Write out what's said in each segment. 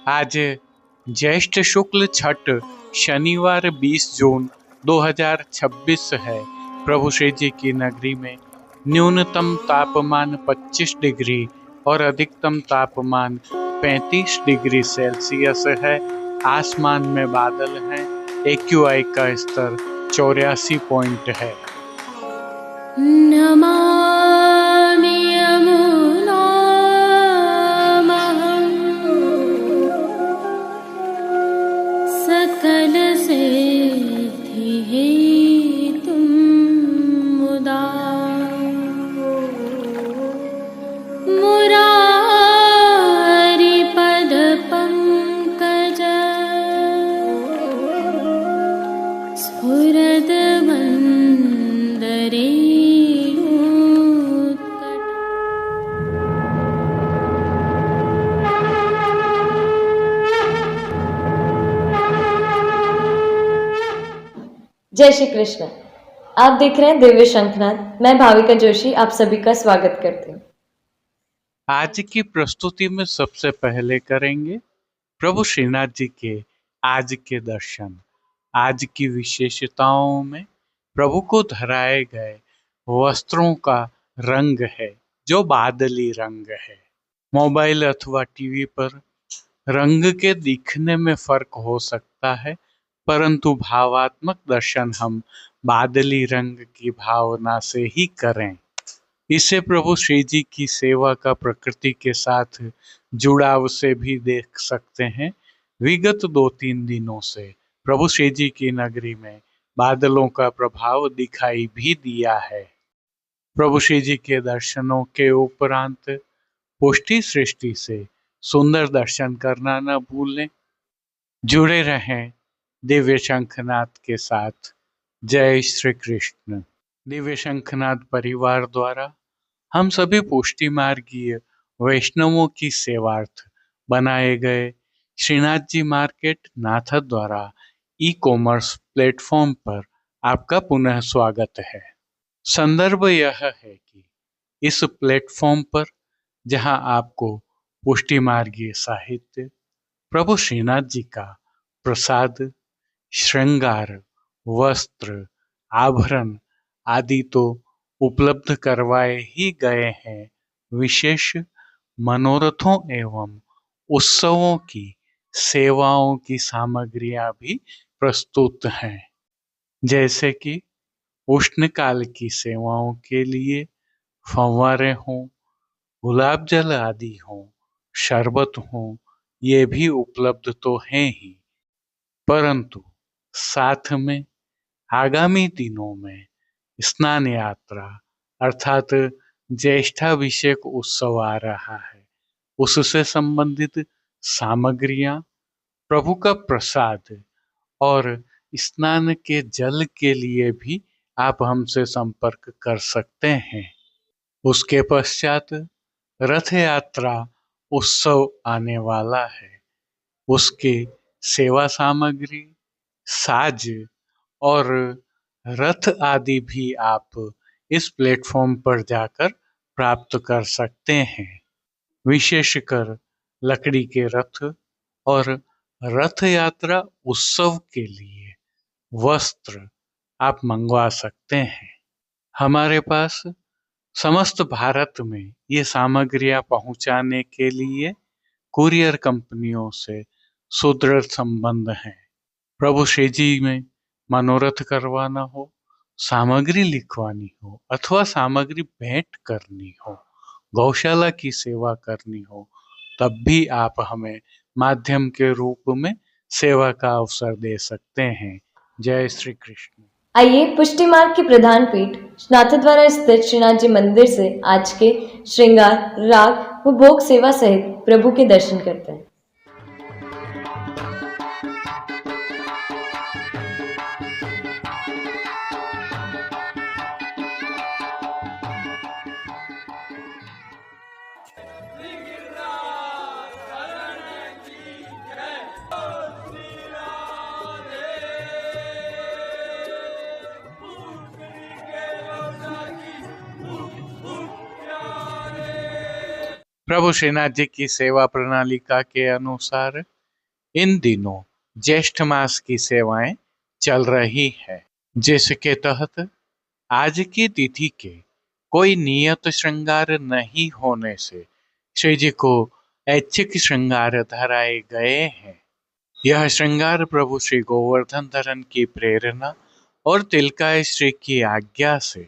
आज ज्येष्ठ शुक्ल छठ शनिवार 20 जून 2026 है। प्रभु श्री जी की नगरी में न्यूनतम तापमान 25 डिग्री और अधिकतम तापमान 35 डिग्री सेल्सियस है। आसमान में बादल हैं। AQI का स्तर 84 पॉइंट है। नमामि यमुनामहं सकलसिद्धिहेतुं मुदा मुरारिपदपङ्कज स्फुरद्वन्दरे। जय श्री कृष्ण। आप देख रहे हैं दिव्य शंखनाद। मैं भाविका जोशी आप सभी का स्वागत करती हूँ। आज की प्रस्तुति में सबसे पहले करेंगे प्रभु श्रीनाथ जी के आज के दर्शन। आज की विशेषताओं में प्रभु को धराए गए वस्त्रों का रंग है जो बादली रंग है। मोबाइल अथवा टीवी पर रंग के दिखने में फर्क हो सकता है, परंतु भावात्मक दर्शन हम बादली रंग की भावना से ही करें। इसे प्रभु श्री जी की सेवा का प्रकृति के साथ जुड़ाव से भी देख सकते हैं। विगत 2-3 दिनों से प्रभु श्री जी की नगरी में बादलों का प्रभाव दिखाई भी दिया है। प्रभु श्री जी के दर्शनों के उपरांत पुष्टि सृष्टि से सुंदर दर्शन करना न भूलें। जुड़े रहें दिव्य शंखनाद के साथ। जय श्री कृष्ण। दिव्य शंखनाद परिवार द्वारा हम सभी पुष्टि मार्गीय वैष्णवों की सेवार्थ बनाए गए श्रीनाथ जी मार्केट नाथ द्वारा ई-कॉमर्स प्लेटफॉर्म पर आपका पुनः स्वागत है। संदर्भ यह है कि इस प्लेटफॉर्म पर जहां आपको पुष्टि मार्गीय साहित्य, प्रभु श्रीनाथ जी का प्रसाद, श्रृंगार, वस्त्र, आभरण आदि तो उपलब्ध करवाए ही गए हैं, विशेष मनोरथों एवं उत्सवों की सेवाओं की सामग्रियां भी प्रस्तुत हैं, जैसे कि उष्णकाल की सेवाओं के लिए फव्वारे हों, गुलाब जल आदि हों, शरबत हों, ये भी उपलब्ध तो हैं ही, परंतु साथ में आगामी दिनों में स्नान यात्रा अर्थात ज्येष्ठाभिषेक उत्सव आ रहा है। उससे संबंधित सामग्रियां, प्रभु का प्रसाद और स्नान के जल के लिए भी आप हमसे संपर्क कर सकते हैं। उसके पश्चात रथ यात्रा उत्सव आने वाला है। उसके सेवा सामग्री, साज और रथ आदि भी आप इस प्लेटफॉर्म पर जाकर प्राप्त कर सकते हैं। विशेषकर लकड़ी के रथ और रथ यात्रा उत्सव के लिए वस्त्र आप मंगवा सकते हैं। हमारे पास समस्त भारत में ये सामग्रियां पहुंचाने के लिए कुरियर कंपनियों से सुदृढ़ संबंध हैं। प्रभु श्री जी में मनोरथ करवाना हो, सामग्री लिखवानी हो अथवा सामग्री भेंट करनी हो, गौशाला की सेवा करनी हो, तब भी आप हमें माध्यम के रूप में सेवा का अवसर दे सकते हैं। जय श्री कृष्ण। आइए पुष्टि मार्ग की प्रधान पीठ नाथद्वारा स्थित श्रीनाथ जी मंदिर से आज के श्रृंगार, राग व भोग सेवा सहित प्रभु के दर्शन करते हैं। प्रभु श्रीनाथ जी की सेवा प्रणालिका के अनुसार इन दिनों ज्येष्ठ मास की सेवाएं चल रही है, जिसके तहत आज की तिथि के कोई नियत श्रृंगार नहीं होने से श्री जी को ऐच्छिक श्रृंगार धराए गए हैं। यह श्रृंगार प्रभु श्री गोवर्धन धरन की प्रेरणा और तिलकाय श्री की आज्ञा से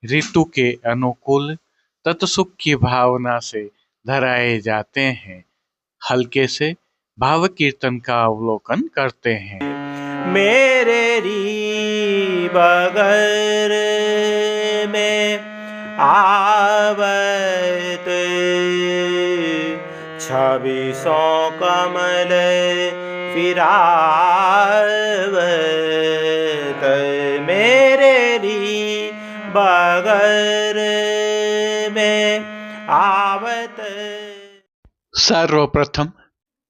ऋतु के अनुकूल तत्सुख की भावना से धराए जाते हैं। हल्के से भाव कीर्तन का अवलोकन करते हैं। मेरे री बगर में आवत 2600 कमल फिरावत, मेरे री बगर में आवत। सर्वप्रथम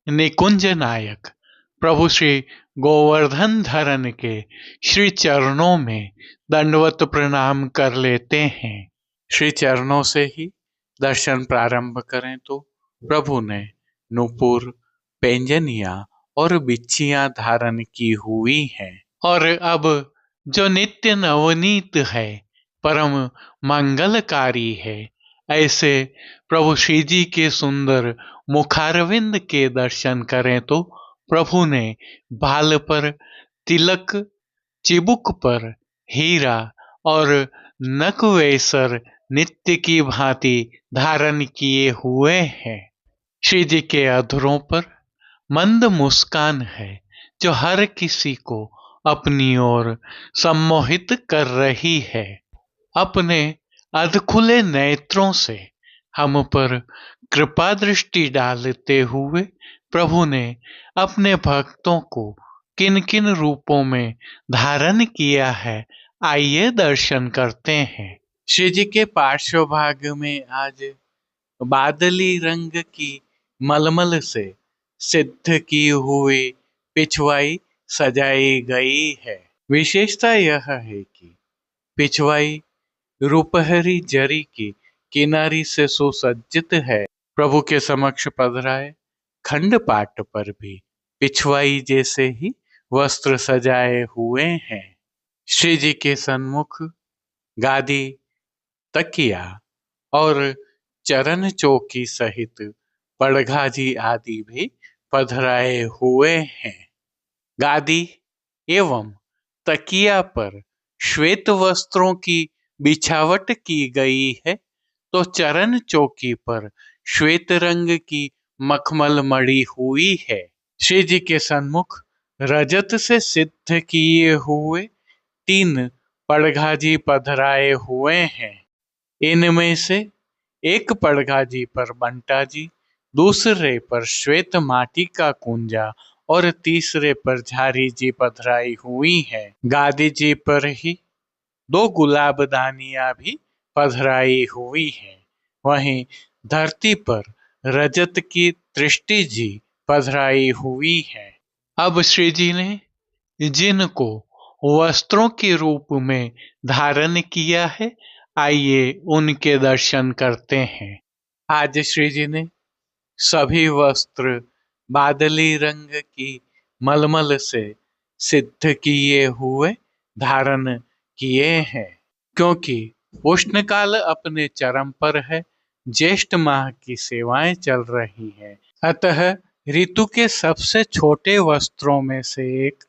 निकुंज नायक प्रभु श्री गोवर्धन धरन के श्री चरणों में दंडवत प्रणाम कर लेते हैं। श्री चरणों से ही दर्शन प्रारंभ करें तो प्रभु ने नूपुर, पैंजनिया और बिच्छियां धारण की हुई हैं और अब जो नित्य नवनीत है, परम मंगलकारी है, ऐसे प्रभु श्री जी के सुंदर मुखारविंद के दर्शन करें तो प्रभु ने बाल पर तिलक, चिबुक पर हीरा और नकवेसर नित्य की भांति धारण किए हुए हैं। श्री जी के अधरों पर मंद मुस्कान है जो हर किसी को अपनी ओर सम्मोहित कर रही है। अपने अधखुले नेत्रों से हम पर कृपा दृष्टि डालते हुए प्रभु ने अपने भक्तों को किन किन रूपों में धारण किया है, आइए दर्शन करते हैं। श्री जी के पार्श्व भाग में आज बादली रंग की मलमल से सिद्ध की हुई पिछवाई सजाई गई है। विशेषता यह है कि पिछवाई रूपहरी जरी की किनारी से सुसज्जित है। प्रभु के समक्ष पधराए खंड पाट पर भी पिछवाई जैसे ही वस्त्र सजाए हुए हैं। श्री जी के सन्मुख गादी, तकिया और चरण चौकी सहित पड़घाजी आदि भी पधराए हुए हैं। गादी एवं तकिया पर श्वेत वस्त्रों की बिछावट की गई है, तो चरण चौकी पर श्वेत रंग की मखमल मड़ी हुई है। श्री जी के सन्मुख रजत से सिद्ध किए हुए 3 पड़घाजी पधराए हुए हैं। इनमें से एक पड़घाजी पर बंटा जी, दूसरे पर श्वेत माटी का कुंजा और तीसरे पर झारी जी पधराई हुई है। गादी जी पर ही 2 गुलाबदानियां भी पधराई हुई है। वहीं धरती पर रजत की दृष्टि जी पधराई हुई है। अब श्री जी ने जिनको वस्त्रों के रूप में धारण किया है, आइए उनके दर्शन करते हैं। आज श्री जी ने सभी वस्त्र बादली रंग की मलमल से सिद्ध किए हुए धारण किए हैं। क्योंकि उष्णकाल अपने चरम पर है, ज्येष्ठ माह की सेवाएं चल रही हैं, अतः ऋतु के सबसे छोटे वस्त्रों में से एक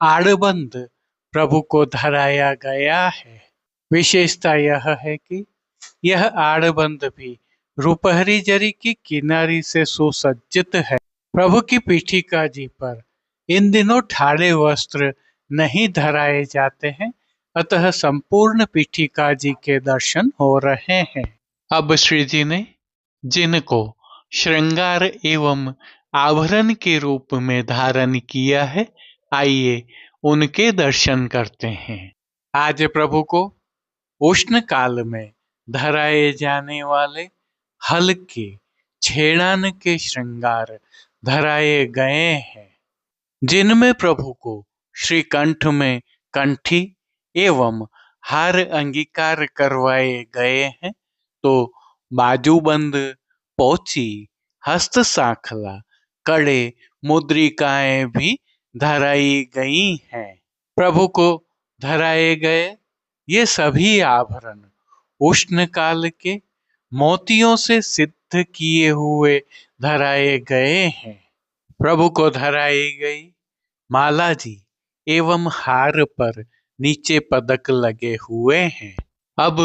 आड़बंद प्रभु को धराया गया है। विशेषता यह है कि यह आड़बंद भी रूपहरी जरी की किनारी से सुसज्जित है। प्रभु की पीठिका जी पर इन दिनों ठाड़े वस्त्र नहीं धराए जाते हैं, अतः संपूर्ण पीठिका जी के दर्शन हो रहे हैं। अब श्री जी ने जिनको श्रृंगार एवं आभरण के रूप में धारण किया है, आइए उनके दर्शन करते हैं। आज प्रभु को उष्ण काल में धराए जाने वाले हल्के छेड़ान के श्रृंगार धराए गए हैं, जिनमें प्रभु को श्री कंठ में कंठी एवं हार अंगीकार करवाए गए हैं, तो बाजूबंद, पोची, हस्त सांखला, कड़े मुद्रिकाएं भी धराई गई हैं। प्रभु को धराए गए ये सभी आभरण उष्ण काल के मोतियों से सिद्ध किए हुए धराए गए हैं। प्रभु को धराई गई माला जी एवं हार पर नीचे पदक लगे हुए हैं। अब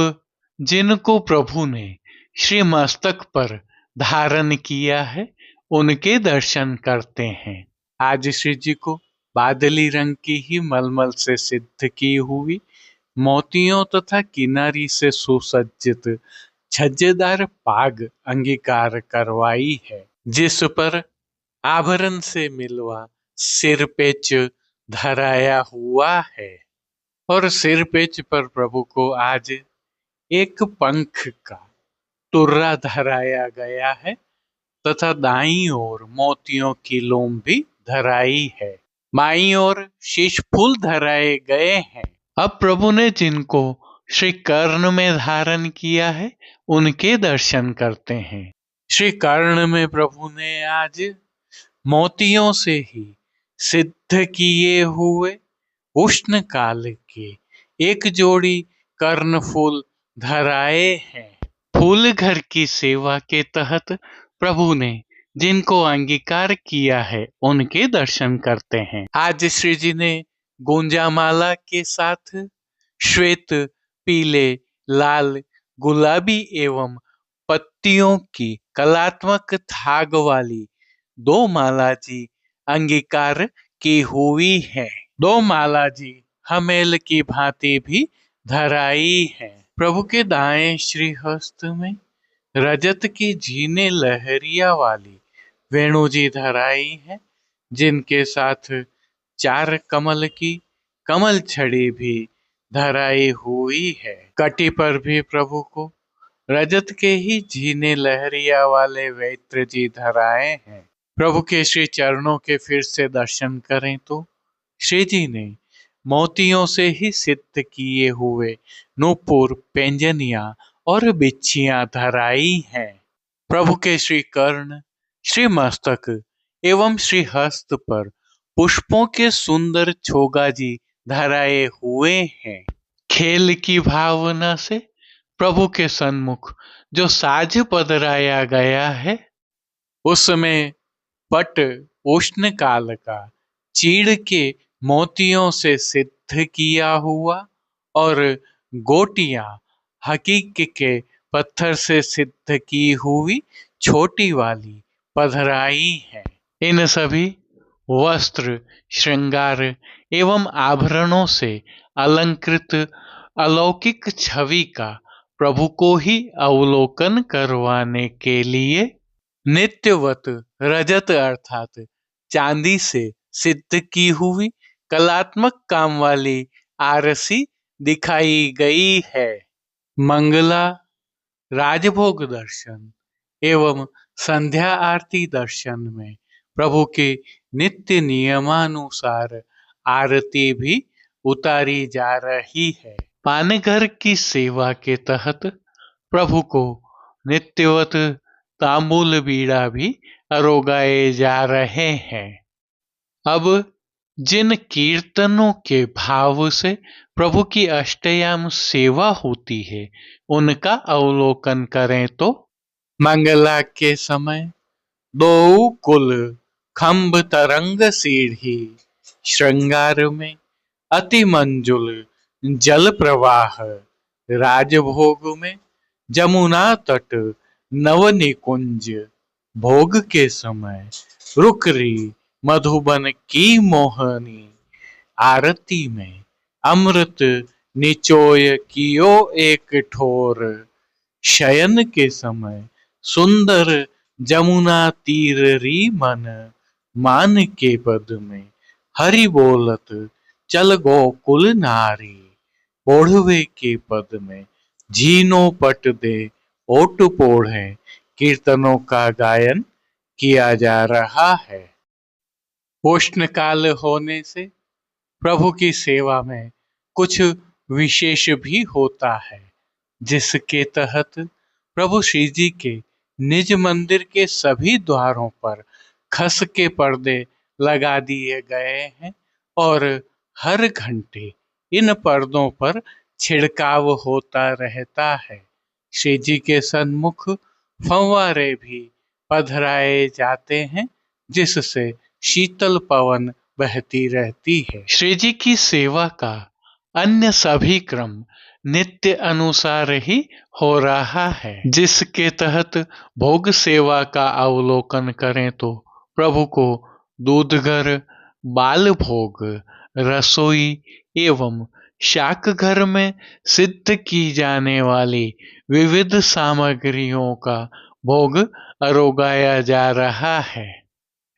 जिनको प्रभु ने श्री मस्तक पर धारण किया है उनके दर्शन करते हैं। आज श्री जी को बादली रंग की ही मलमल से सिद्ध की हुई मोतियों तथा किनारी से सुसज्जित छज्जेदार पाग अंगीकार करवाई है, जिस पर आभरण से मिलवा सिरपेच धराया हुआ है। और सिरपेच पर प्रभु को आज एक पंख का तुर्रा धराया गया है तथा दाईं ओर मोतियों की लोम भी धराई है। बाईं ओर शीश फूल धराए गए हैं। अब प्रभु ने जिनको श्री कर्ण में धारण किया है उनके दर्शन करते हैं। श्री कर्ण में प्रभु ने आज मोतियों से ही सिद्ध किए हुए उष्ण काल के एक जोड़ी कर्ण फूल धराए हैं। फूल घर की सेवा के तहत प्रभु ने जिनको अंगीकार किया है उनके दर्शन करते हैं। आज श्री जी ने गुंजामाला के साथ श्वेत, पीले, लाल, गुलाबी एवं पत्तियों की कलात्मक थाग वाली दो माला जी अंगीकार की हुई है। दो माला जी हमेल की भांति भी धराई है। प्रभु के दाएं श्रीहस्त में रजत की झीने लहरिया वाली वेणु जी धराई है, जिनके साथ 4 कमल की कमल छड़ी भी धराई हुई है। कटी पर भी प्रभु को रजत के ही झीने लहरिया वाले वैत्र जी धराए हैं। प्रभु के श्री चरणों के फिर से दर्शन करें तो श्री जी ने मोतियों से ही सिद्ध किए हुए नूपुर, पैंजनिया और बिच्छियां धराई हैं। प्रभु के श्री कर्ण, श्री मस्तक एवं श्री हस्त पर पुष्पों के सुंदर छोगा जी धराए हुए हैं। खेल की भावना से प्रभु के सन्मुख जो साज पधराया गया है उसमें पट उष्ण काल का चीड़ के मोतियों से सिद्ध किया हुआ और गोटियां हकीक के पत्थर से सिद्ध की हुई छोटी वाली पधराई है। इन सभी वस्त्र, श्रृंगार एवं आभरणों से अलंकृत अलौकिक छवि का प्रभु को ही अवलोकन करवाने के लिए नित्यवत रजत अर्थात चांदी से सिद्ध की हुई कलात्मक काम वाली आरसी दिखाई गई है। मंगला, राजभोग दर्शन एवं संध्या आरती दर्शन में प्रभु के नित्य नियमानुसार आरती भी उतारी जा रही है। पानघर की सेवा के तहत प्रभु को नित्यवत तांबूल बीड़ा भी अरोगाए जा रहे हैं। अब जिन कीर्तनों के भाव से प्रभु की अष्टयाम सेवा होती है उनका अवलोकन करें तो मंगला के समय 2 कुल खंभ तरंग सीढ़ी, श्रृंगार में अति मंजुल जल प्रवाह, राजभोग में जमुना तट नवनिकुंज, भोग के समय रुकरी मधुबन की मोहनी, आरती में अमृत निचोय कियो एक ठोर, शयन के समय सुंदर जमुना तीर री मन, मान के पद में हरि बोलत चल गोकुल नारी, ओढ़वे के पद में झीनो पट दे ओट पोढ़े, कीर्तनों का गायन किया जा रहा है। उष्ण काल होने से प्रभु की सेवा में कुछ विशेष भी होता है, जिसके तहत प्रभु श्री जी के निज मंदिर के सभी द्वारों पर खस के पर्दे लगा दिए गए हैं और हर घंटे इन पर्दों पर छिड़काव होता रहता है। श्री जी के सन्मुख फव्वारे भी पधराए जाते हैं जिससे शीतल पवन बहती रहती है। श्री जी की सेवा का अन्य सभी क्रम नित्य अनुसार ही हो रहा है, जिसके तहत भोग सेवा का अवलोकन करें तो प्रभु को दूधघर, बाल भोग, रसोई एवं शाक घर में सिद्ध की जाने वाली विविध सामग्रियों का भोग अरोगाया जा रहा है।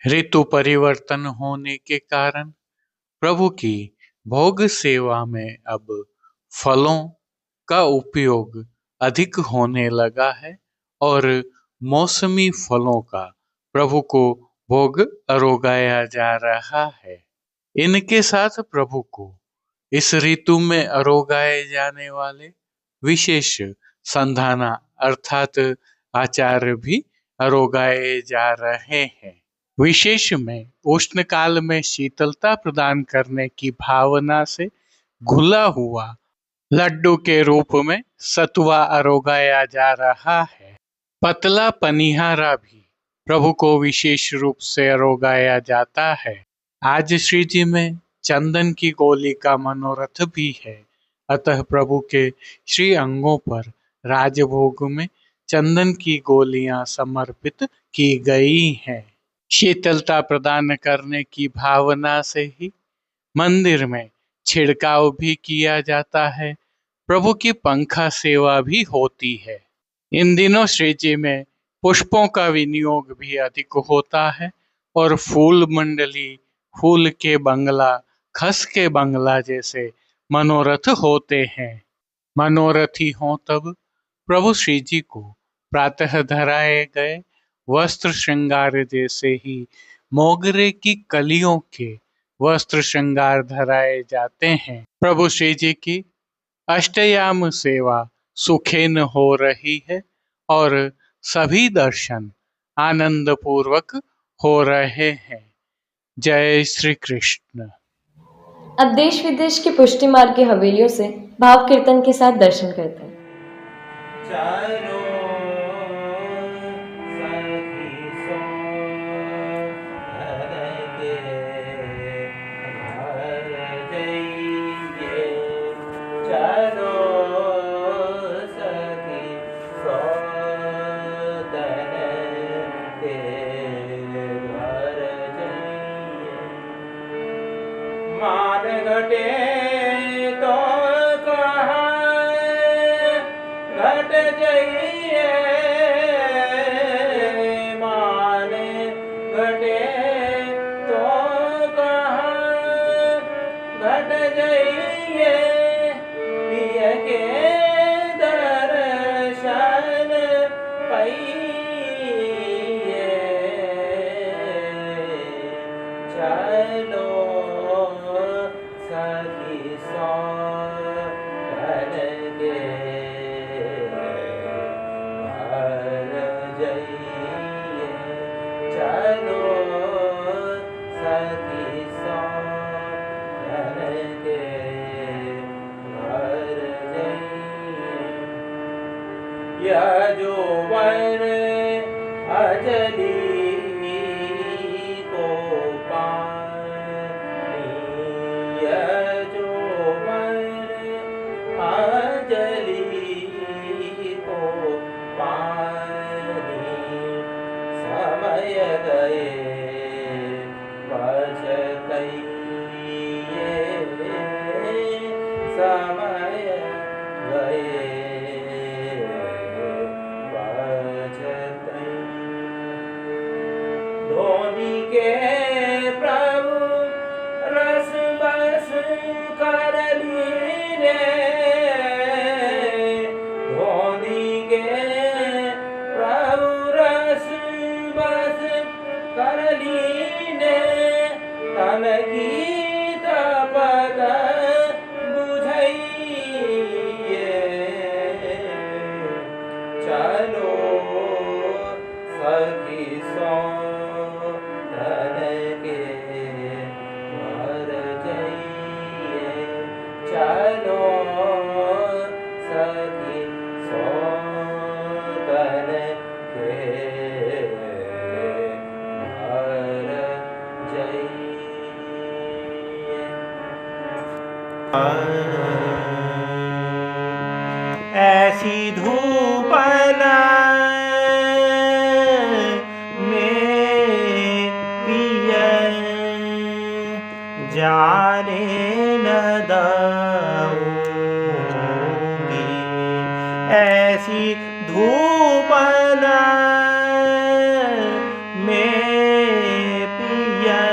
ऋतु परिवर्तन होने के कारण प्रभु की भोग सेवा में अब फलों का उपयोग अधिक होने लगा है और मौसमी फलों का प्रभु को भोग अरोगाया जा रहा है। इनके साथ प्रभु को इस ऋतु में अरोगाए जाने वाले विशेष संधाना अर्थात आचार भी अरोगाए जा रहे हैं। विशेष में उष्ण काल में शीतलता प्रदान करने की भावना से घुला हुआ लड्डू के रूप में सतुआ अरोगाया जा रहा है। पतला पनिहारा भी प्रभु को विशेष रूप से अरोगाया जाता है। आज श्री जी में चंदन की गोली का मनोरथ भी है, अतः प्रभु के श्री अंगों पर राजभोग में चंदन की गोलियां समर्पित की गई हैं। शीतलता प्रदान करने की भावना से ही मंदिर में छिड़काव भी किया जाता है। प्रभु की पंखा सेवा भी होती है। इन दिनों श्री जी में पुष्पों का विनियोग भी अधिक होता है और फूल मंडली, फूल के बंगला, खस के बंगला जैसे मनोरथ होते हैं। मनोरथी हों तब प्रभु श्री जी को प्रातः धराए गए वस्त्र श्रृंगार जैसे ही मोगरे की कलियों के वस्त्र श्रृंगार धराए जाते हैं। प्रभु श्री जी की अष्टयाम सेवा सुखेन हो रही है और सभी दर्शन आनंद पूर्वक हो रहे हैं। जय श्री कृष्ण। अब देश विदेश के पुष्टि मार्ग की हवेलियों से भाव कीर्तन के साथ दर्शन करते हैं। चलो घटे तो कहाँ घट जाइए, माने घटे तो कहाँ घट जाइए, पिया के दर्शन पाइए। चलो सखी सो गे घर जाइए, चलो सखी सो गे घर जाइए। यह जो वन अजली को समय गए पछतइए, समय गए पछतइए। धोनी के प्रभु रस बस कर लीने, धोनी के प्रभु रस बस कर लीने, तन की तपत बुझाइए। चलो सखी सो ऐसी धूप न में पिए जाने न दूंगी, ऐसी धूप न में पिए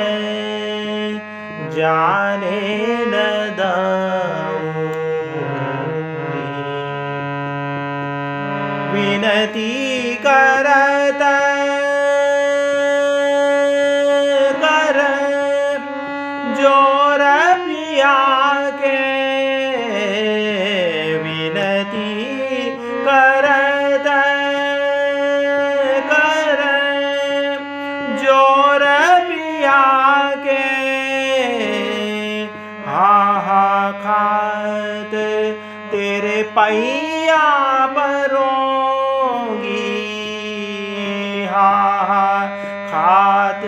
जाने न दूंगी। विनती करत कर जोर पिया के, विनती करत कर जोर पिया के, हा खात तेरे पैया परोंगी, हा खात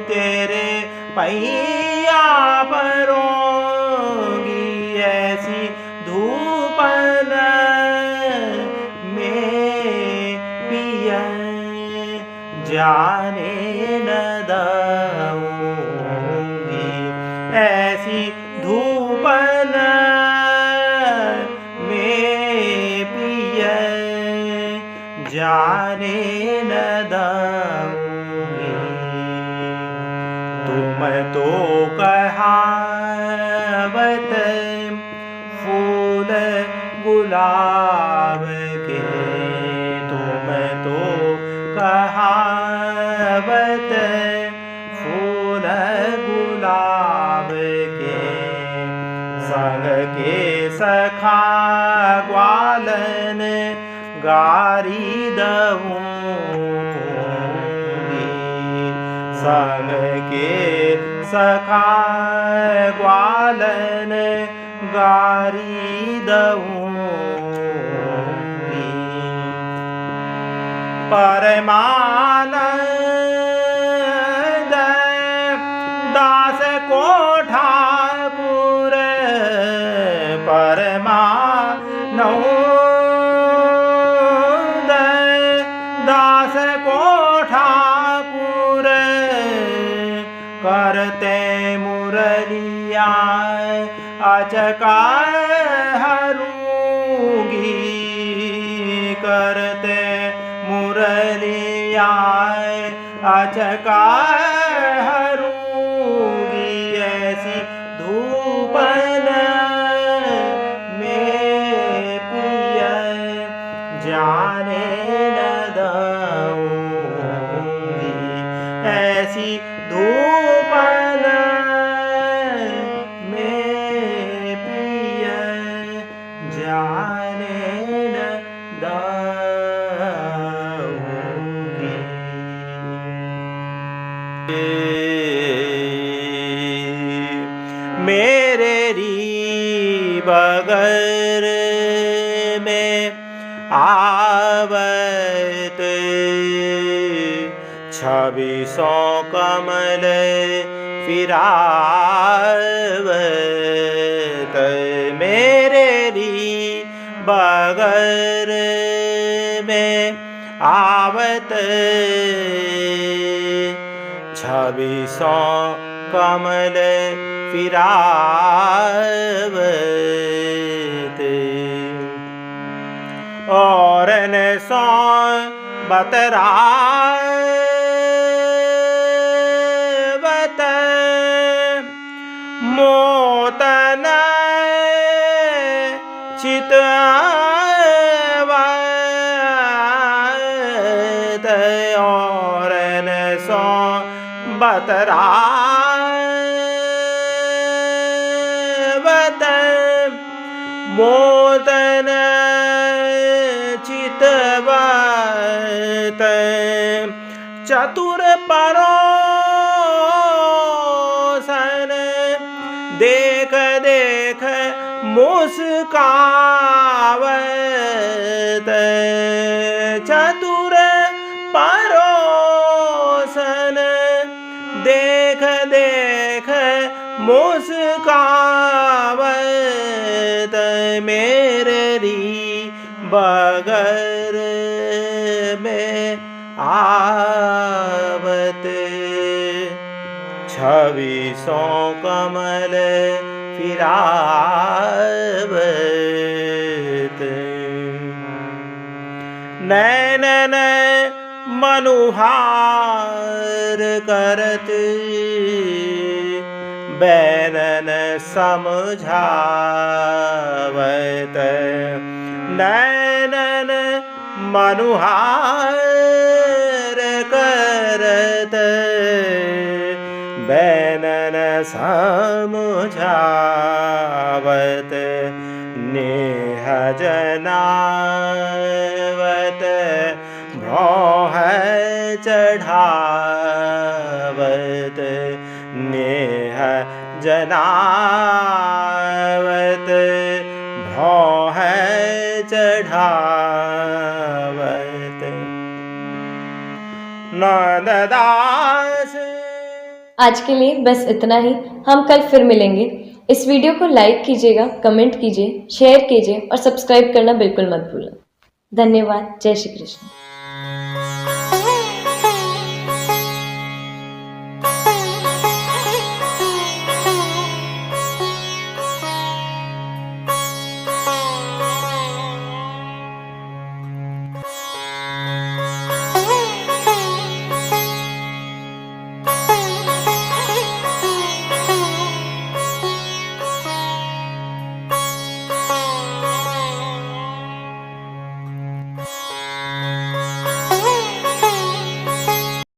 तेरे पैया परोंगी। ऐसी धूप न में पिए जाने न दूंगी, ऐसी धूप न में पिए जाने न दूंगी। तुम तो कहावत फूल गुलाब के, तुम तो कहावत फूल गुलाब के, संग के सखा ग्वालन गारी दूंगी, संग के सखा ग्वालन गारी दूंगी। परमानंद दास को ठाकुर, परमानंद दास को ठाकुर, करते मुरलिया अचका हरूंगी, करते मुरलिया अचका हरूंगी। ऐसी धूप न में पिए जाने न दूंगी, ऐसी धूप न में पिए जाने न दूंगी। मेरे री बगर में आवत 2600 कमल फिरावत, मेरे री बगर में आवत 2600 कमल फिरावत, और न सौ बतरावत मोतन चितवत, और न सौ बतरावत मोतन चितवत, चतुर परोसन देख देख मुस्कावत, चतुर परोसन देख देख मुस्कावत, मेरी बगर में आवत, छविसों कमल फिरावत, नैनन मनुहार करत, बैनन समझावत, नैनन मनुहार करत, बैनन समझावत, नेह जनावत, भ्रोह चढ़ावत, नेह जनावत, भ्रोह चढ़ावत। नंददास। आज के लिए बस इतना ही। हम कल फिर मिलेंगे। इस वीडियो को लाइक कीजिएगा, कमेंट कीजिए, शेयर कीजिए और सब्सक्राइब करना बिल्कुल मत भूलना। धन्यवाद। जय श्री कृष्ण।